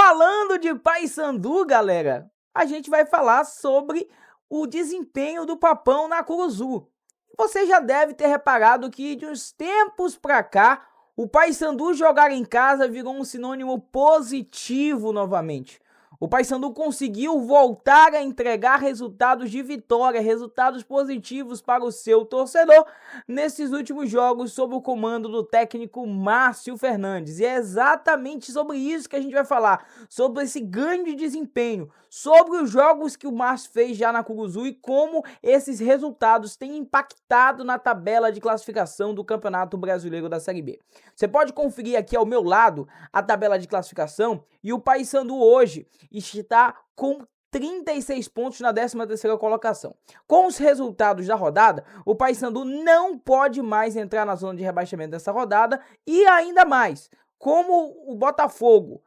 Falando de Paysandu, galera, a gente vai falar sobre o desempenho do Papão na Curuzu. Você já deve ter reparado que de uns tempos pra cá, o Paysandu jogar em casa virou um sinônimo positivo novamente. O Paysandu conseguiu voltar a entregar resultados de vitória, resultados positivos para o seu torcedor nesses últimos jogos sob o comando do técnico Márcio Fernandes. E é exatamente sobre isso que a gente vai falar, sobre esse grande desempenho, sobre os jogos que o Márcio fez já na Curuzu e como esses resultados têm impactado na tabela de classificação do Campeonato Brasileiro da Série B. Você pode conferir aqui ao meu lado a tabela de classificação e o Paysandu hoje está com 36 pontos na 13ª colocação. Com os resultados da rodada, o Paysandu não pode mais entrar na zona de rebaixamento dessa rodada e ainda mais, como o Botafogo,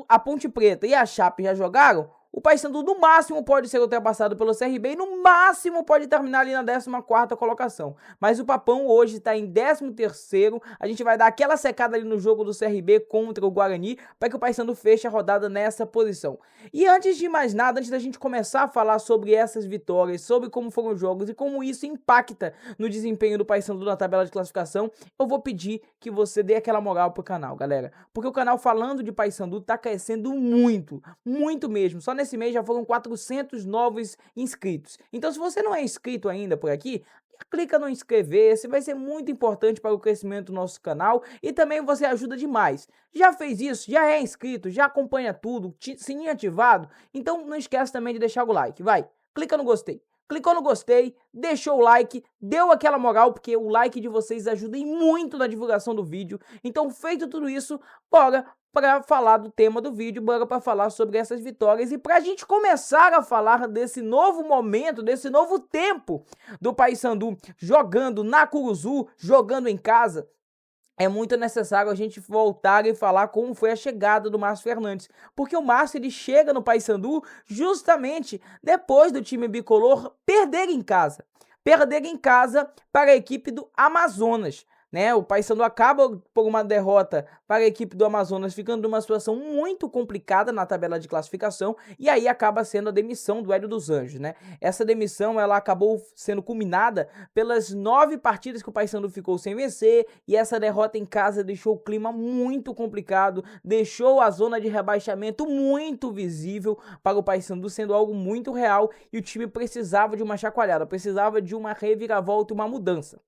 a Ponte Preta e a Chape já jogaram, o Paysandu no máximo pode ser ultrapassado pelo CRB e no máximo pode terminar ali na 14ª colocação. Mas o Papão hoje está em 13º, a gente vai dar aquela secada ali no jogo do CRB contra o Guarani para que o Paysandu feche a rodada nessa posição. E antes de mais nada, antes da gente começar a falar sobre essas vitórias, sobre como foram os jogos e como isso impacta no desempenho do Paysandu na tabela de classificação, eu vou pedir que você dê aquela moral pro canal, galera. Porque o canal Falando de Paysandu tá crescendo muito, muito mesmo. Só nesse mês já foram 400 novos inscritos. Então, se você não é inscrito ainda por aqui, clica no inscrever-se, vai ser muito importante para o crescimento do nosso canal e também você ajuda demais. Já fez isso? Já é inscrito? Já acompanha tudo? Sininho ativado? Então, não esquece também de deixar o like, vai. Clica no gostei. Clicou no gostei, deixou o like, deu aquela moral, porque o like de vocês ajuda muito na divulgação do vídeo. Então, feito tudo isso, bora para falar do tema do vídeo, bora para falar sobre essas vitórias e para a gente começar a falar desse novo momento, desse novo tempo do Paysandu jogando na Curuzu, jogando em casa. É muito necessário a gente voltar e falar como foi a chegada do Márcio Fernandes, porque o Márcio ele chega no Paysandu justamente depois do time bicolor perder em casa para a equipe do Amazonas. O Paysandu acaba por uma derrota para a equipe do Amazonas, ficando numa situação muito complicada na tabela de classificação, e aí acaba sendo a demissão do Hélio dos Anjos, Essa demissão ela acabou sendo culminada pelas 9 partidas que o Paysandu ficou sem vencer, e essa derrota em casa deixou o clima muito complicado, deixou a zona de rebaixamento muito visível para o Paysandu, sendo algo muito real, e o time precisava de uma chacoalhada, precisava de uma reviravolta e uma mudança.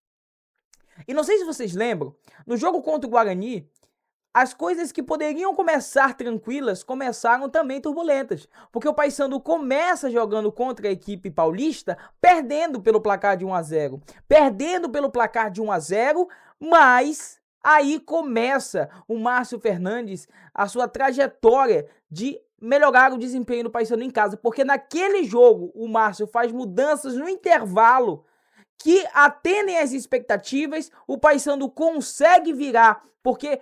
E não sei se vocês lembram, no jogo contra o Guarani, as coisas que poderiam começar tranquilas começaram também turbulentas, porque o Paysandu começa jogando contra a equipe paulista, perdendo pelo placar de 1-0, mas aí começa o Márcio Fernandes a sua trajetória de melhorar o desempenho do Paysandu em casa, porque naquele jogo o Márcio faz mudanças no intervalo que atendem às expectativas, o Paysandu consegue virar, porque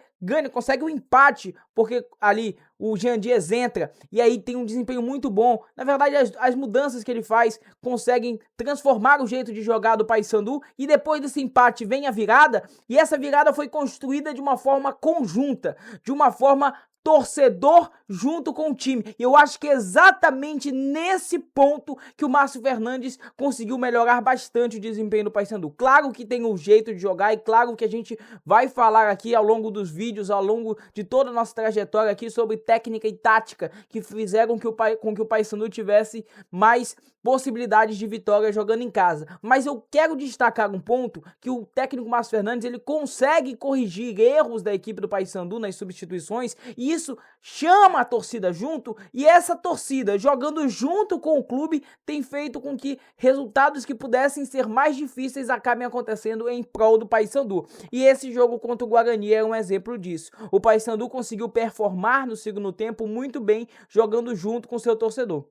consegue um empate, porque ali o Jean Dias entra e aí tem um desempenho muito bom. Na verdade, as mudanças que ele faz conseguem transformar o jeito de jogar do Paysandu e depois desse empate vem a virada, e essa virada foi construída de uma forma conjunta, de uma forma torcedor junto com o time. Eu acho que é exatamente nesse ponto que o Márcio Fernandes conseguiu melhorar bastante o desempenho do Paysandu. Claro que tem um jeito de jogar e claro que a gente vai falar aqui ao longo dos vídeos, ao longo de toda a nossa trajetória aqui sobre técnica e tática que fizeram com que o Paysandu tivesse mais possibilidades de vitória jogando em casa. Mas eu quero destacar um ponto que o técnico Márcio Fernandes ele consegue corrigir erros da equipe do Paysandu nas substituições e isso chama a torcida junto, e essa torcida jogando junto com o clube tem feito com que resultados que pudessem ser mais difíceis acabem acontecendo em prol do Paysandu. E esse jogo contra o Guarani é um exemplo disso. O Paysandu conseguiu performar no segundo tempo muito bem, jogando junto com seu torcedor.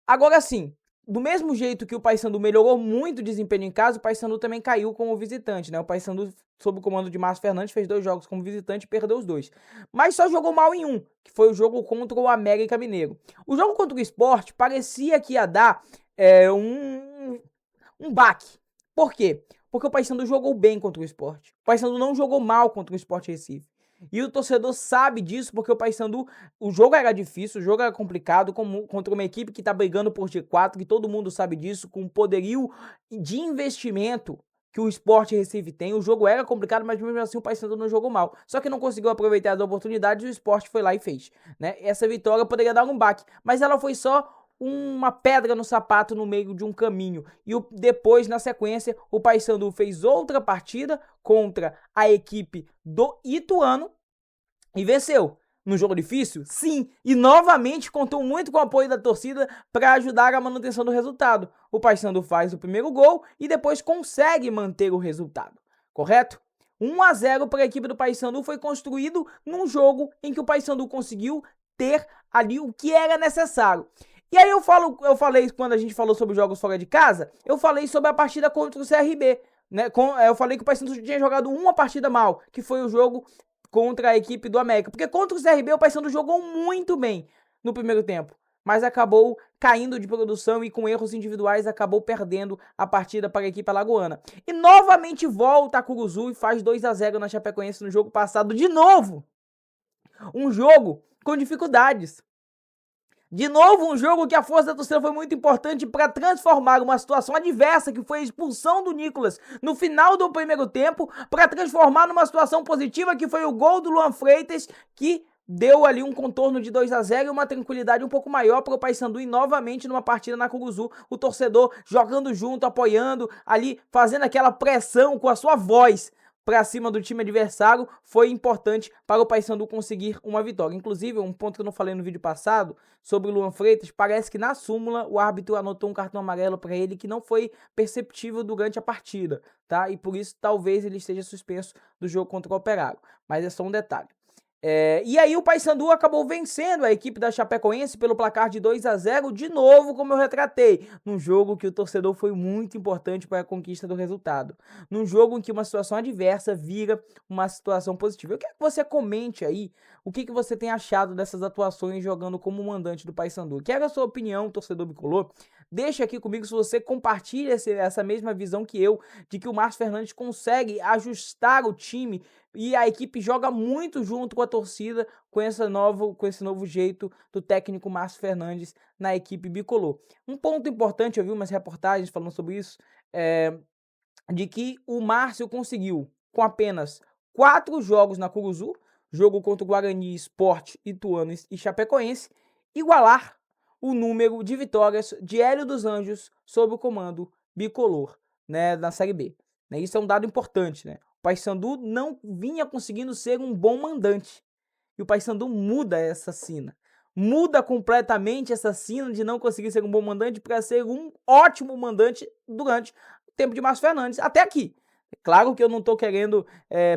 Agora sim, do mesmo jeito que o Paysandu melhorou muito o desempenho em casa, o Paysandu também caiu como visitante, O Paysandu, sob o comando de Márcio Fernandes, fez 2 jogos como visitante e perdeu os 2. Mas só jogou mal em um, que foi o jogo contra o América Mineiro. O jogo contra o Sport parecia que ia dar um baque. Por quê? Porque o Paysandu jogou bem contra o Sport. O Paysandu não jogou mal contra o Sport Recife. E o torcedor sabe disso porque o Paysandu, o jogo era difícil, o jogo era complicado, contra uma equipe que tá brigando por G4, que todo mundo sabe disso, com o poderio de investimento que o Sport Recife tem. O jogo era complicado, mas mesmo assim o Paysandu não jogou mal. Só que não conseguiu aproveitar as oportunidades e o Sport foi lá e fez, né? Essa vitória poderia dar um baque, mas ela foi só uma pedra no sapato no meio de um caminho. E depois, na sequência, o Paysandu fez outra partida contra a equipe do Ituano e venceu. No jogo difícil? Sim, e novamente contou muito com o apoio da torcida para ajudar a manutenção do resultado. O Paysandu faz o primeiro gol e depois consegue manter o resultado, correto? 1-0 para a equipe do Paysandu foi construído num jogo em que o Paysandu conseguiu ter ali o que era necessário. E aí eu falei, quando a gente falou sobre jogos fora de casa, eu falei sobre a partida contra o CRB, né? Eu falei que o Paysandu tinha jogado uma partida mal, que foi o jogo contra a equipe do América. Porque contra o CRB o Paysandu jogou muito bem no primeiro tempo, mas acabou caindo de produção e com erros individuais acabou perdendo a partida para a equipe alagoana. E novamente volta a Curuzu e faz 2-0 na Chapecoense no jogo passado de novo. Um jogo com dificuldades. De novo, um jogo que a força da torcida foi muito importante para transformar uma situação adversa, que foi a expulsão do Nicolas no final do primeiro tempo, para transformar numa situação positiva, que foi o gol do Luan Freitas, que deu ali um contorno de 2-0 e uma tranquilidade um pouco maior para o Paysandu e novamente numa partida na Curuzu, o torcedor jogando junto, apoiando, ali fazendo aquela pressão com a sua voz para cima do time adversário, foi importante para o Paysandu conseguir uma vitória. Inclusive, um ponto que eu não falei no vídeo passado, sobre o Luan Freitas, parece que na súmula o árbitro anotou um cartão amarelo para ele que não foi perceptível durante a partida, tá? E por isso talvez ele esteja suspenso do jogo contra o Operário, mas é só um detalhe. E aí o Paysandu acabou vencendo a equipe da Chapecoense pelo placar de 2-0, de novo, como eu retratei, num jogo que o torcedor foi muito importante para a conquista do resultado. Num jogo em que uma situação adversa vira uma situação positiva. Eu quero que você comente aí o que você tem achado dessas atuações jogando como mandante do Paysandu. Quero a sua opinião, torcedor bicolor. Deixa aqui comigo se você compartilha essa mesma visão que eu, de que o Márcio Fernandes consegue ajustar o time e a equipe joga muito junto com a torcida com esse novo jeito do técnico Márcio Fernandes na equipe bicolor. Um ponto importante, eu vi umas reportagens falando sobre isso, de que o Márcio conseguiu, com apenas 4 jogos na Curuzu, jogo contra o Guarani, Sport, Ituano e Chapecoense, igualar o número de vitórias de Hélio dos Anjos sob o comando bicolor, né, na Série B. Isso é um dado importante, né? O Paysandu não vinha conseguindo ser um bom mandante. E o Paysandu muda essa sina. Muda completamente essa sina de não conseguir ser um bom mandante para ser um ótimo mandante durante o tempo de Márcio Fernandes, até aqui. Claro que eu não estou querendo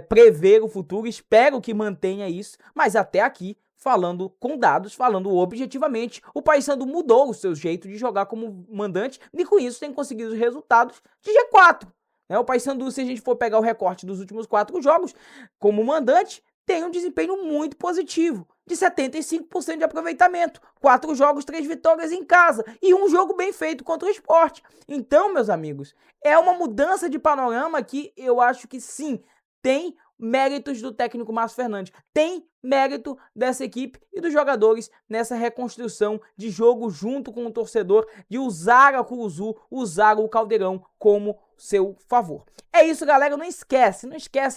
prever o futuro, espero que mantenha isso, mas até aqui, falando com dados, falando objetivamente, o Paysandu mudou o seu jeito de jogar como mandante e com isso tem conseguido os resultados de G4. O Paysandu, se a gente for pegar o recorte dos últimos 4 jogos, como mandante, tem um desempenho muito positivo, de 75% de aproveitamento, 4 jogos, 3 vitórias em casa e um jogo bem feito contra o Sport. Então, meus amigos, é uma mudança de panorama que eu acho que sim, tem méritos do técnico Márcio Fernandes, tem mérito dessa equipe e dos jogadores nessa reconstrução de jogo junto com o torcedor, de usar a Curuzu, usar o Caldeirão como seu favor. É isso, galera, não esquece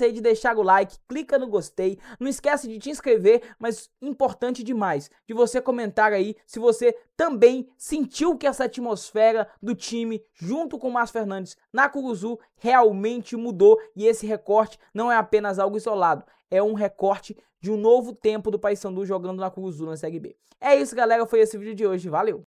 aí de deixar o like, clica no gostei, não esquece de te inscrever, mas importante demais, de você comentar aí se você também sentiu que essa atmosfera do time junto com o Márcio Fernandes na Curuzu realmente mudou e esse recorte não é apenas algo isolado, é um recorte de um novo tempo do Paysandu jogando na Curuzu na Série B. É isso, galera, foi esse vídeo de hoje, valeu!